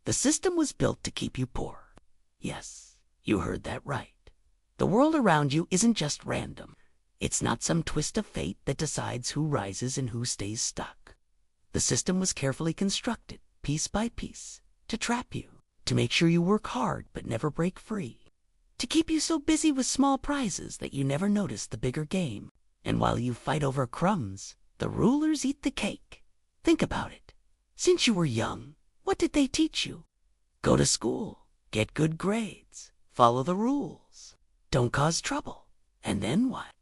The system was built to keep you poor. Yes, you heard that right. The world around you isn't just random. It's not some twist of fate that decides who rises and who stays stuck. The system was carefully constructed, piece by piece, to trap you, to make sure you work hard but never break free, to keep you so busy with small prizes that you never notice the bigger game. And while you fight over crumbs, the rulers eat the cake. Think about it. Since you were young, what did they teach you? Go to school, get good grades, follow the rules, don't cause trouble. And then what?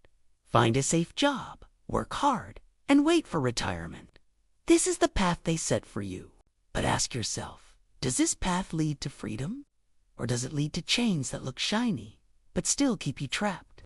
Find a safe job, work hard, and wait for retirement. This is the path they set for you. But ask yourself, does this path lead to freedom? Or does it lead to chains that look shiny, but still keep you trapped?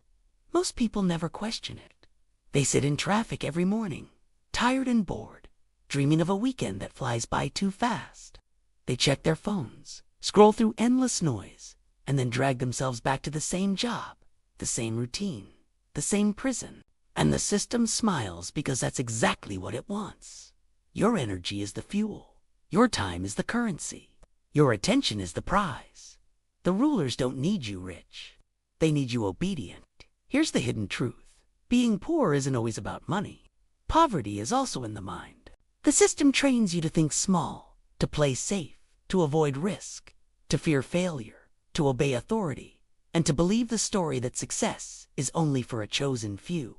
Most people never question it. They sit in traffic every morning, tired and bored, dreaming of a weekend that flies by too fast. They check their phones, scroll through endless noise, and then drag themselves back to the same job, the same routine, the same prison. And the system smiles because that's exactly what it wants. Your energy is the fuel. Your time is the currency. Your attention is the prize. The rulers don't need you rich. They need you obedient. Here's the hidden truth. Being poor isn't always about money. Poverty is also in the mind. The system trains you to think small, to play safe, to avoid risk, to fear failure, to obey authority, and to believe the story that success is only for a chosen few.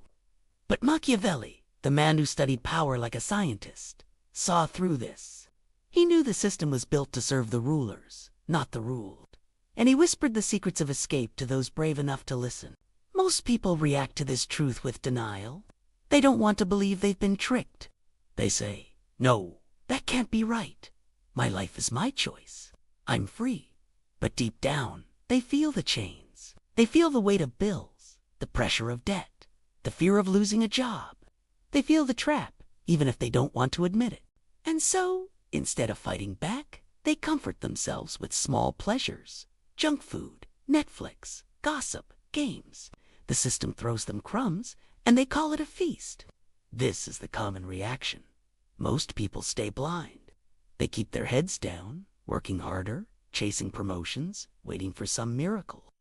But Machiavelli, the man who studied power like a scientist, saw through this. He knew the system was built to serve the rulers, not the ruled. And he whispered the secrets of escape to those brave enough to listen. Most people react to this truth with denial. They don't want to believe they've been tricked. They say, no, that can't be right. My life is my choice. I'm free. But deep down, they feel the chains. They feel the weight of bills, the pressure of debt, the fear of losing a job. They feel the trap, even if they don't want to admit it. And so, instead of fighting back, they comfort themselves with small pleasures. Junk food, Netflix, gossip, games. The system throws them crumbs, and they call it a feast. This is the common reaction. Most people stay blind. They keep their heads down, working harder, chasing promotions, waiting for some miracle.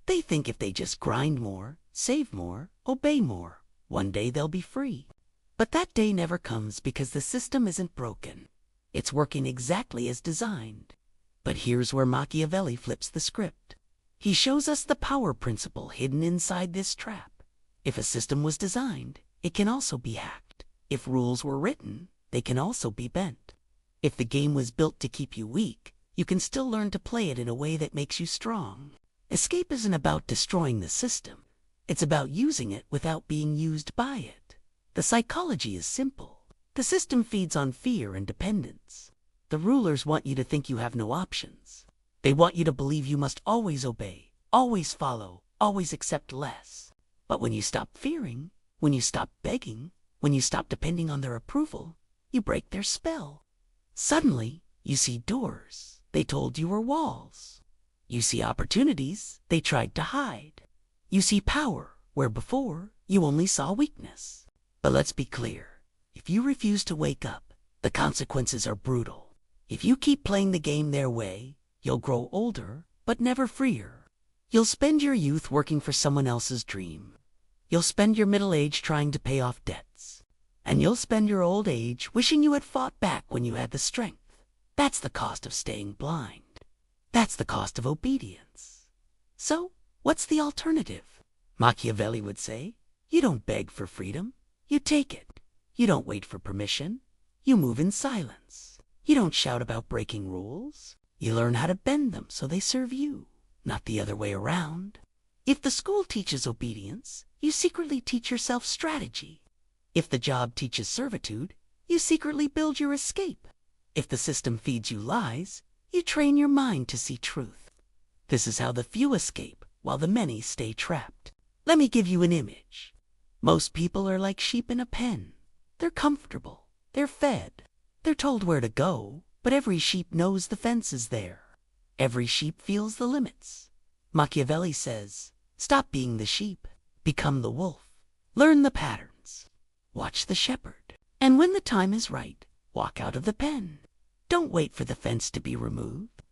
They think if they just grind more, save more, obey more, one day they'll be free. But that day never comes because the system isn't broken. It's working exactly as designed. But here's where Machiavelli flips the script. He shows us the power principle hidden inside this trap. If a system was designed, it can also be hacked. If rules were written, they can also be bent. If the game was built to keep you weak, you can still learn to play it in a way that makes you strong. Escape isn't about destroying the system. It's about using it without being used by it. The psychology is simple. The system feeds on fear and dependence. The rulers want you to think you have no options. They want you to believe you must always obey, always follow, always accept less. But when you stop fearing, when you stop begging, when you stop depending on their approval, you break their spell. Suddenly, you see doors they told you were walls. You see opportunities they tried to hide. You see power where before you only saw weakness. But let's be clear. If you refuse to wake up, the consequences are brutal. If you keep playing the game their way, you'll grow older, but never freer. You'll spend your youth working for someone else's dream. You'll spend your middle age trying to pay off debts. And you'll spend your old age wishing you had fought back when you had the strength. That's the cost of staying blind. That's the cost of obedience. So, what's the alternative? Machiavelli would say, you don't beg for freedom, you take it. You don't wait for permission, you move in silence. You don't shout about breaking rules. You learn how to bend them so they serve you, not the other way around. If the school teaches obedience, you secretly teach yourself strategy. If the job teaches servitude, you secretly build your escape. If the system feeds you lies, you train your mind to see truth. This is how the few escape while the many stay trapped. Let me give you an image. Most people are like sheep in a pen. They're comfortable. They're fed. They're told where to go, but every sheep knows the fence is there. Every sheep feels the limits. Machiavelli says, stop being the sheep. Become the wolf. Learn the patterns. Watch the shepherd. And when the time is right, walk out of the pen. Don't wait for the fence to be removed.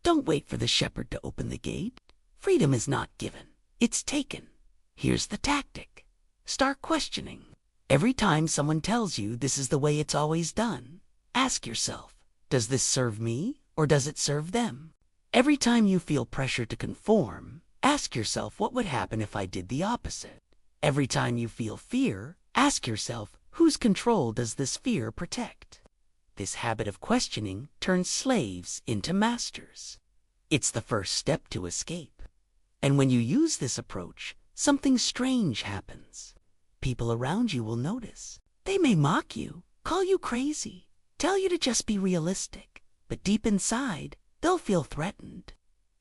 Don't wait for the shepherd to open the gate. Freedom is not given, it's taken. Here's the tactic. Start questioning. Every time someone tells you this is the way it's always done, ask yourself, does this serve me or does it serve them? Every time you feel pressure to conform, ask yourself what would happen if I did the opposite. Every time you feel fear, ask yourself, whose control does this fear protect? This habit of questioning turns slaves into masters. It's the first step to escape. And when you use this approach, something strange happens. People around you will notice. They may mock you, call you crazy, tell you to just be realistic, but deep inside, they'll feel threatened.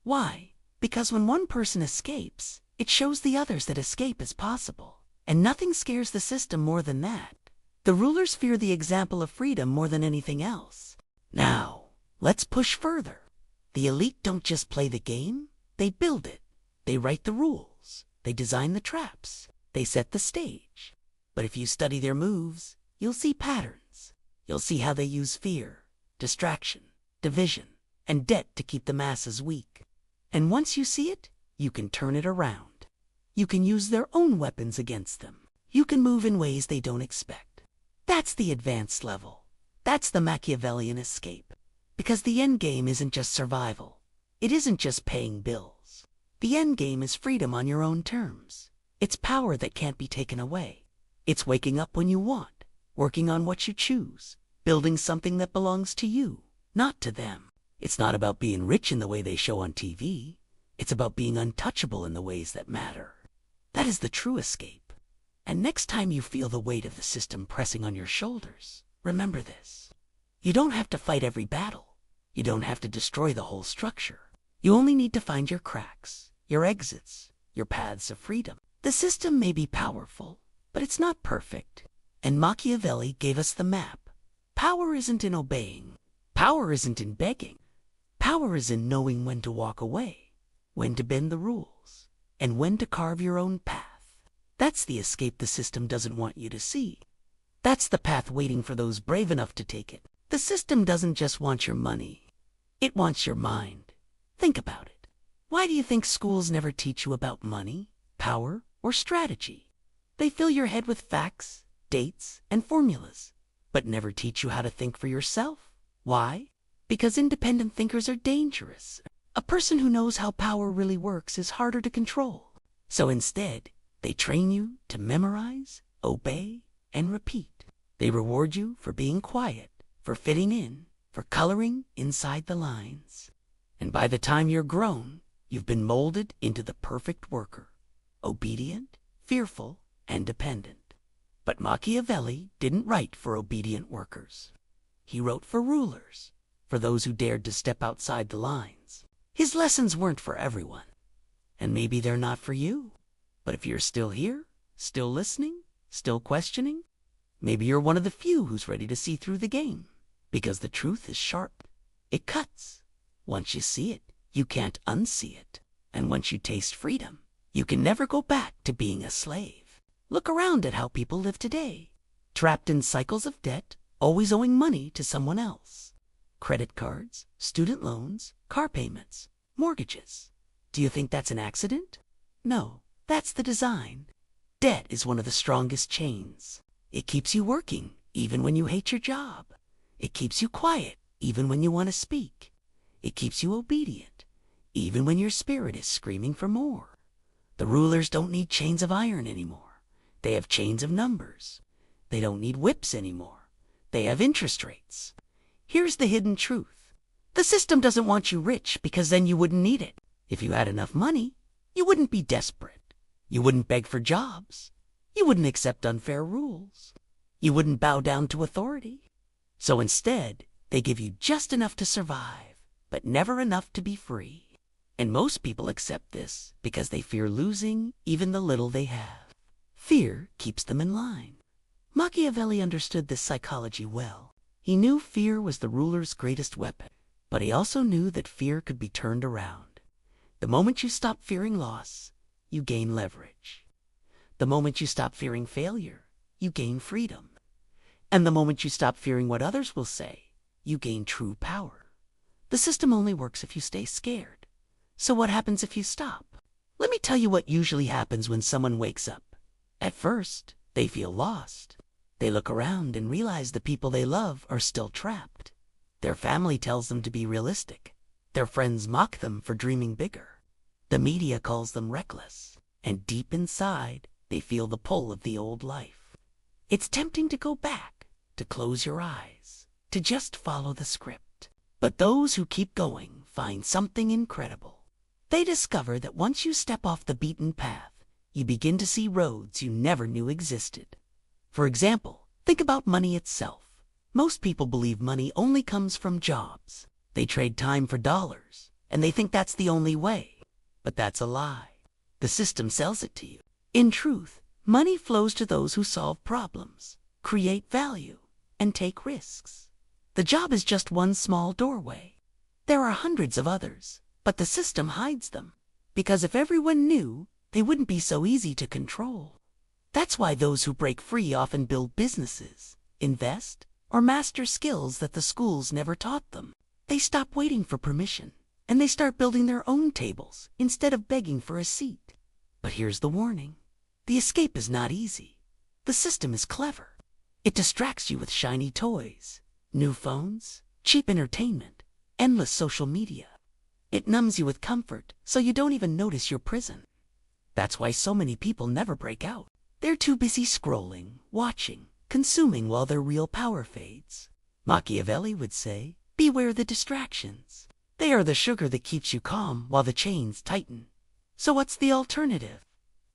Why? Because when one person escapes, it shows the others that escape is possible. And nothing scares the system more than that. The rulers fear the example of freedom more than anything else. Now, let's push further. The elite don't just play the game, they build it. They write the rules. They design the traps. They set the stage. But if you study their moves, you'll see patterns. You'll see how they use fear, distraction, division, and debt to keep the masses weak. And once you see it, you can turn it around. You can use their own weapons against them. You can move in ways they don't expect. That's the advanced level. That's the Machiavellian escape. Because the end game isn't just survival. It isn't just paying bills. The end game is freedom on your own terms. It's power that can't be taken away. It's waking up when you want, working on what you choose, building something that belongs to you, not to them. It's not about being rich in the way they show on TV. It's about being untouchable in the ways that matter. That is the true escape. And next time you feel the weight of the system pressing on your shoulders, remember this. You don't have to fight every battle. You don't have to destroy the whole structure. You only need to find your cracks, your exits, your paths of freedom. The system may be powerful, but it's not perfect. And Machiavelli gave us the map. Power isn't in obeying. Power isn't in begging. Power is in knowing when to walk away, when to bend the rules, and when to carve your own path. That's the escape the system doesn't want you to see. That's the path waiting for those brave enough to take it. The system doesn't just want your money. It wants your mind. Think about it. Why do you think schools never teach you about money, power, or strategy? They fill your head with facts, dates, and formulas, but never teach you how to think for yourself. Why? Because independent thinkers are dangerous. A person who knows how power really works is harder to control. So instead, they train you to memorize, obey, and repeat. They reward you for being quiet, for fitting in, for coloring inside the lines. And by the time you're grown, you've been molded into the perfect worker, obedient, fearful, and dependent. But Machiavelli didn't write for obedient workers. He wrote for rulers, for those who dared to step outside the lines. His lessons weren't for everyone, and maybe they're not for you. But if you're still here, still listening, still questioning, maybe you're one of the few who's ready to see through the game. Because the truth is sharp. It cuts. Once you see it, you can't unsee it. And once you taste freedom, you can never go back to being a slave. Look around at how people live today. Trapped in cycles of debt, always owing money to someone else. Credit cards, student loans, car payments, mortgages. Do you think that's an accident? No, that's the design. Debt is one of the strongest chains. It keeps you working, even when you hate your job. It keeps you quiet, even when you want to speak. It keeps you obedient, even when your spirit is screaming for more. The rulers don't need chains of iron anymore. They have chains of numbers. They don't need whips anymore. They have interest rates. Here's the hidden truth. The system doesn't want you rich because then you wouldn't need it. If you had enough money, you wouldn't be desperate. You wouldn't beg for jobs. You wouldn't accept unfair rules. You wouldn't bow down to authority. So instead, they give you just enough to survive, but never enough to be free. And most people accept this because they fear losing even the little they have. Fear keeps them in line. Machiavelli understood this psychology well. He knew fear was the ruler's greatest weapon, but he also knew that fear could be turned around. The moment you stop fearing loss, you gain leverage. The moment you stop fearing failure, you gain freedom. And the moment you stop fearing what others will say, you gain true power. The system only works if you stay scared. So what happens if you stop? Let me tell you what usually happens when someone wakes up. At first, they feel lost. They look around and realize the people they love are still trapped. Their family tells them to be realistic. Their friends mock them for dreaming bigger. The media calls them reckless. And deep inside, they feel the pull of the old life. It's tempting to go back, to close your eyes, to just follow the script. But those who keep going find something incredible. They discover that once you step off the beaten path, you begin to see roads you never knew existed. For example, think about money itself. Most people believe money only comes from jobs. They trade time for dollars, and they think that's the only way. But that's a lie. The system sells it to you. In truth, money flows to those who solve problems, create value, and take risks. The job is just one small doorway. There are hundreds of others, but the system hides them. Because if everyone knew, they wouldn't be so easy to control. That's why those who break free often build businesses, invest, or master skills that the schools never taught them. They stop waiting for permission, and they start building their own tables instead of begging for a seat. But here's the warning. The escape is not easy. The system is clever. It distracts you with shiny toys, new phones, cheap entertainment, endless social media. It numbs you with comfort so you don't even notice your prison. That's why so many people never break out. They're too busy scrolling, watching, consuming while their real power fades. Machiavelli would say, beware the distractions. They are the sugar that keeps you calm while the chains tighten. So what's the alternative?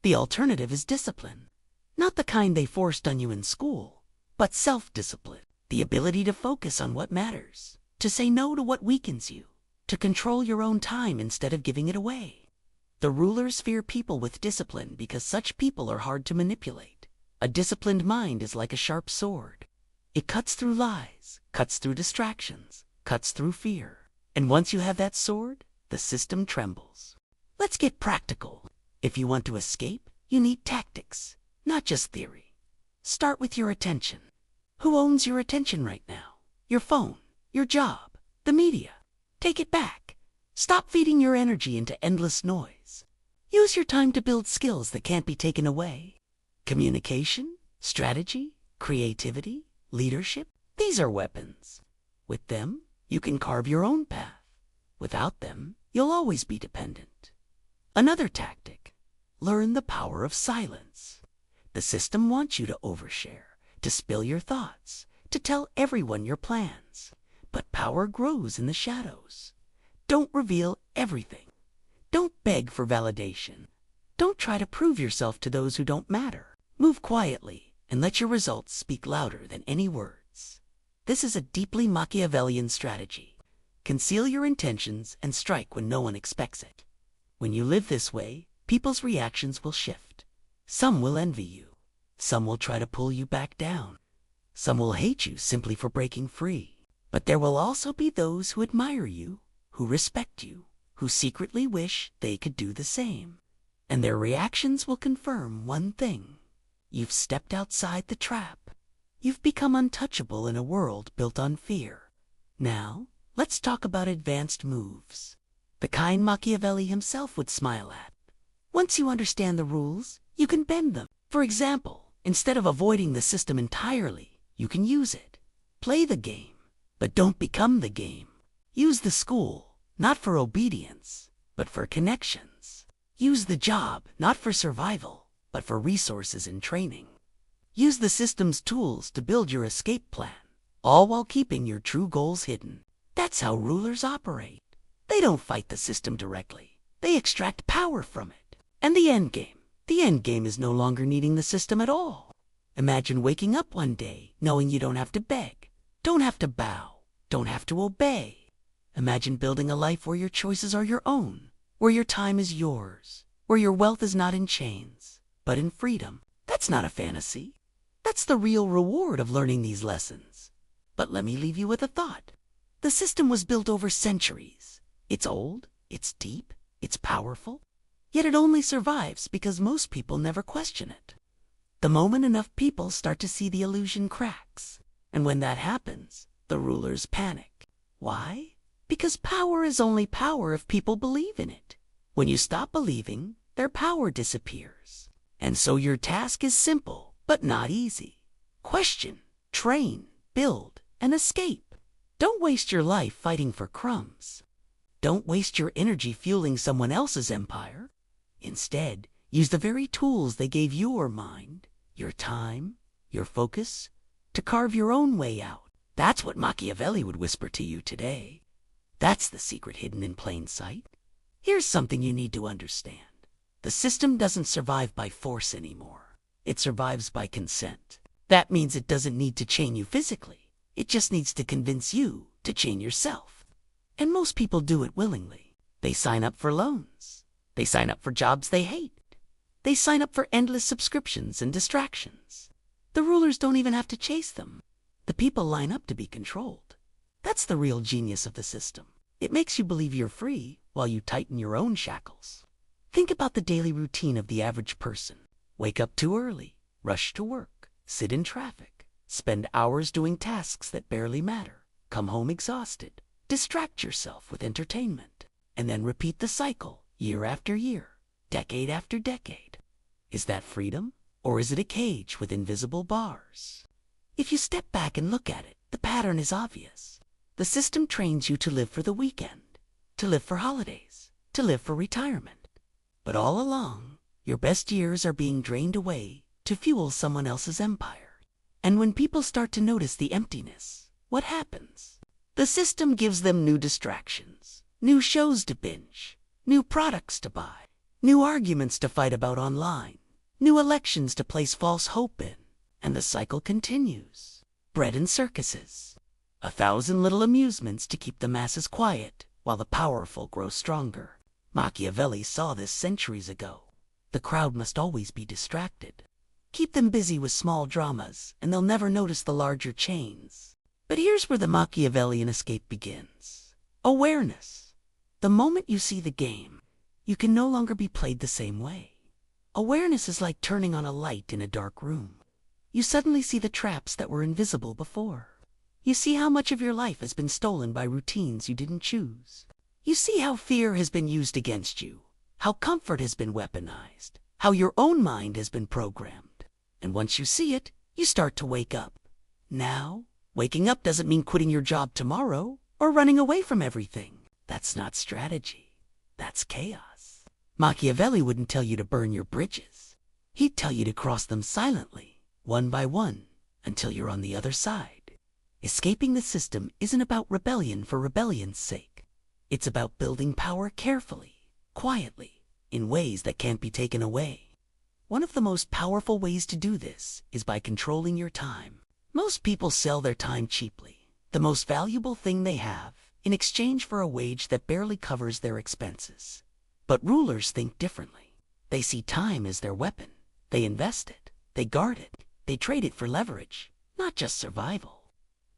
The alternative is discipline. Not the kind they forced on you in school, but self-discipline. The ability to focus on what matters, to say no to what weakens you, to control your own time instead of giving it away. The rulers fear people with discipline because such people are hard to manipulate. A disciplined mind is like a sharp sword. It cuts through lies, cuts through distractions, cuts through fear. And once you have that sword, the system trembles. Let's get practical. If you want to escape, you need tactics, not just theory. Start with your attention. Who owns your attention right now? Your phone, your job, the media. Take it back. Stop feeding your energy into endless noise. Use your time to build skills that can't be taken away. Communication, strategy, creativity, leadership, these are weapons. With them, you can carve your own path. Without them, you'll always be dependent. Another tactic, learn the power of silence. The system wants you to overshare, to spill your thoughts, to tell everyone your plans. But power grows in the shadows. Don't reveal everything. Don't beg for validation. Don't try to prove yourself to those who don't matter. Move quietly and let your results speak louder than any words. This is a deeply Machiavellian strategy. Conceal your intentions and strike when no one expects it. When you live this way, people's reactions will shift. Some will envy you. Some will try to pull you back down. Some will hate you simply for breaking free. But there will also be those who admire you, who respect you, who secretly wish they could do the same. And their reactions will confirm one thing. You've stepped outside the trap. You've become untouchable in a world built on fear. Now, let's talk about advanced moves. The kind Machiavelli himself would smile at. Once you understand the rules, you can bend them. For example, instead of avoiding the system entirely, you can use it. Play the game, but don't become the game. Use the school, not for obedience, but for connections. Use the job, not for survival, but for resources and training. Use the system's tools to build your escape plan, all while keeping your true goals hidden. That's how rulers operate. They don't fight the system directly. They extract power from it. And the end game is no longer needing the system at all. Imagine waking up one day knowing you don't have to beg, don't have to bow, don't have to obey. Imagine building a life where your choices are your own, where your time is yours, where your wealth is not in chains, but in freedom. That's not a fantasy. That's the real reward of learning these lessons. But let me leave you with a thought. The system was built over centuries. It's old, it's deep, it's powerful. Yet it only survives because most people never question it. The moment enough people start to see the illusion cracks, and when that happens, The rulers panic. Why? Because power is only power if people believe in it. When you stop believing, their power disappears. And so your task is simple, but not easy. Question, train, build, and escape. Don't waste your life fighting for crumbs. Don't waste your energy fueling someone else's empire. Instead, use the very tools they gave your mind, your time, your focus, to carve your own way out. That's what Machiavelli would whisper to you today. That's the secret hidden in plain sight. Here's something you need to understand. The system doesn't survive by force anymore. It survives by consent. That means it doesn't need to chain you physically. It just needs to convince you to chain yourself. And most people do it willingly. They sign up for loans. They sign up for jobs they hate. They sign up for endless subscriptions and distractions. The rulers don't even have to chase them. The people line up to be controlled. That's the real genius of the system. It makes you believe you're free while you tighten your own shackles. Think about the daily routine of the average person. Wake up too early, rush to work, sit in traffic, spend hours doing tasks that barely matter, come home exhausted, distract yourself with entertainment, and then repeat the cycle year after year, decade after decade. Is that freedom, or is it a cage with invisible bars? If you step back and look at it, the pattern is obvious. The system trains you to live for the weekend, to live for holidays, to live for retirement. But all along, your best years are being drained away to fuel someone else's empire. And when people start to notice the emptiness, what happens? The system gives them new distractions, new shows to binge, new products to buy, new arguments to fight about online, new elections to place false hope in. And the cycle continues. Bread and circuses. 1,000 little amusements to keep the masses quiet while the powerful grow stronger. Machiavelli saw this centuries ago. The crowd must always be distracted. Keep them busy with small dramas, and they'll never notice the larger chains. But here's where the Machiavellian escape begins. Awareness. The moment you see the game, you can no longer be played the same way. Awareness is like turning on a light in a dark room. You suddenly see the traps that were invisible before. You see how much of your life has been stolen by routines you didn't choose. You see how fear has been used against you, how comfort has been weaponized, how your own mind has been programmed. And once you see it, you start to wake up. Now, waking up doesn't mean quitting your job tomorrow or running away from everything. That's not strategy. That's chaos. Machiavelli wouldn't tell you to burn your bridges. He'd tell you to cross them silently, one by one, until you're on the other side. Escaping the system isn't about rebellion for rebellion's sake. It's about building power carefully, quietly, in ways that can't be taken away. One of the most powerful ways to do this is by controlling your time. Most people sell their time cheaply, the most valuable thing they have, in exchange for a wage that barely covers their expenses. But rulers think differently. They see time as their weapon. They invest it. They guard it. They trade it for leverage, not just survival.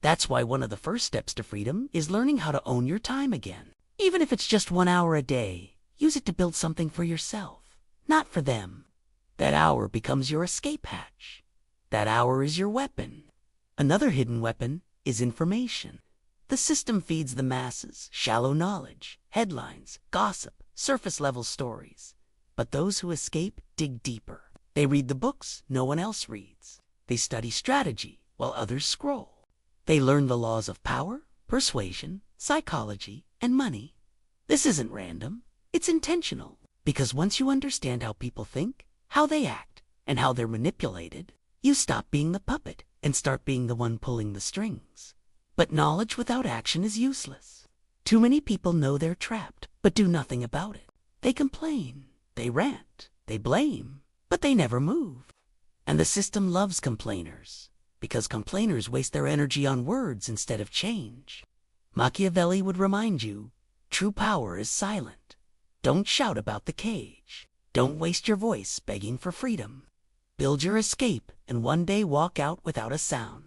That's why one of the first steps to freedom is learning how to own your time again. Even if it's just 1 hour a day, use it to build something for yourself, not for them. That hour becomes your escape hatch. That hour is your weapon. Another hidden weapon is information. The system feeds the masses shallow knowledge, headlines, gossip, surface-level stories. But those who escape dig deeper. They read the books no one else reads. They study strategy while others scroll. They learn the laws of power, persuasion, psychology, and money. This isn't random. It's intentional. Because once you understand how people think, how they act, and how they're manipulated, you stop being the puppet and start being the one pulling the strings. But knowledge without action is useless. Too many people know they're trapped, but do nothing about it. They complain, they rant, they blame, but they never move. And the system loves complainers, because complainers waste their energy on words instead of change. Machiavelli would remind you, true power is silent. Don't shout about the cage. Don't waste your voice begging for freedom. Build your escape and one day walk out without a sound.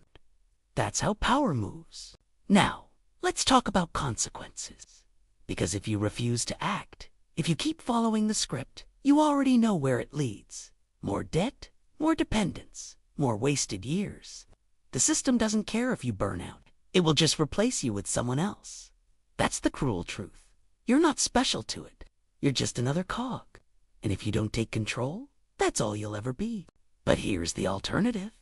That's how power moves. Now, let's talk about consequences. Because if you refuse to act, if you keep following the script, you already know where it leads. More debt, more dependence, more wasted years. The system doesn't care if you burn out. It will just replace you with someone else. That's the cruel truth. You're not special to it. You're just another cog. And if you don't take control, that's all you'll ever be. But here's the alternative.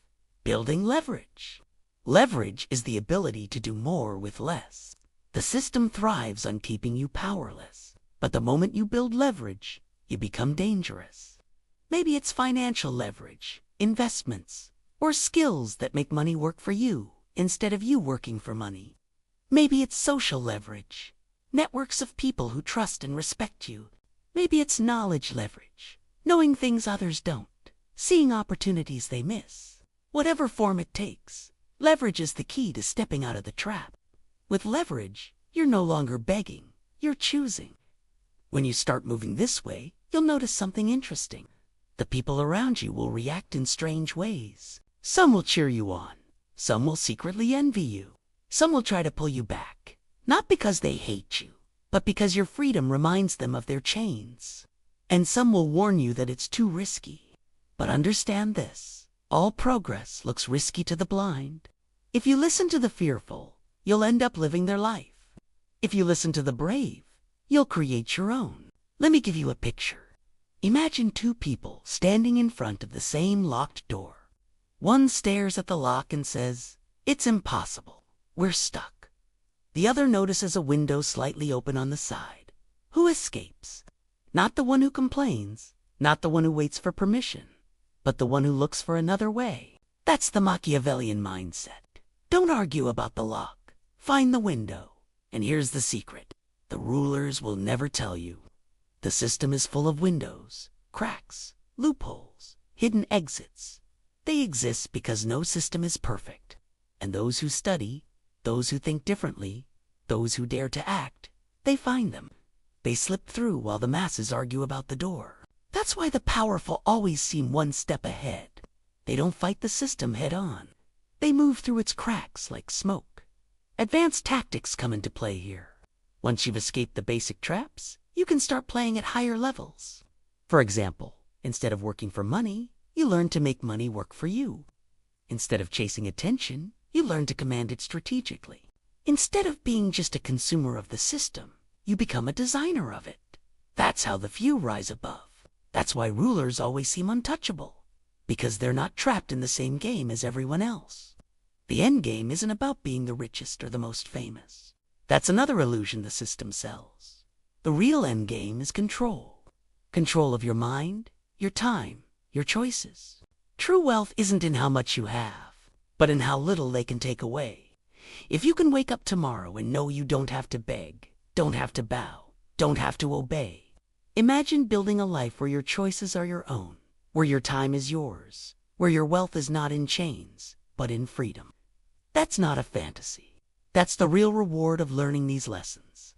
Building leverage. Leverage is the ability to do more with less. The system thrives on keeping you powerless. But the moment you build leverage, you become dangerous. Maybe it's financial leverage, investments, or skills that make money work for you instead of you working for money. Maybe it's social leverage, networks of people who trust and respect you. Maybe it's knowledge leverage, knowing things others don't, seeing opportunities they miss. Whatever form it takes, leverage is the key to stepping out of the trap. With leverage, you're no longer begging, you're choosing. When you start moving this way, you'll notice something interesting. The people around you will react in strange ways. Some will cheer you on. Some will secretly envy you. Some will try to pull you back, not because they hate you, but because your freedom reminds them of their chains. And some will warn you that it's too risky. But understand this, all progress looks risky to the blind. If you listen to the fearful, you'll end up living their life. If you listen to the brave, you'll create your own. Let me give you a picture. Imagine two people standing in front of the same locked door. One stares at the lock and says, "It's impossible. We're stuck." The other notices a window slightly open on the side. Who escapes? Not the one who complains, not the one who waits for permission, but the one who looks for another way. That's the Machiavellian mindset. Don't argue about the lock. Find the window. And here's the secret. The rulers will never tell you. The system is full of windows, cracks, loopholes, hidden exits. They exist because no system is perfect. And those who study, those who think differently, those who dare to act, they find them. They slip through while the masses argue about the door. That's why the powerful always seem one step ahead. They don't fight the system head on. They move through its cracks like smoke. Advanced tactics come into play here. Once you've escaped the basic traps, you can start playing at higher levels. For example, instead of working for money, you learn to make money work for you. Instead of chasing attention, you learn to command it strategically. Instead of being just a consumer of the system, you become a designer of it. That's how the few rise above. That's why rulers always seem untouchable, because they're not trapped in the same game as everyone else. The end game isn't about being the richest or the most famous. That's another illusion the system sells. The real end game is control. Control of your mind, your time, your choices. True wealth isn't in how much you have, but in how little they can take away. If you can wake up tomorrow and know you don't have to beg, don't have to bow, don't have to obey. Imagine building a life where your choices are your own, where your time is yours, where your wealth is not in chains, but in freedom. That's not a fantasy. That's the real reward of learning these lessons.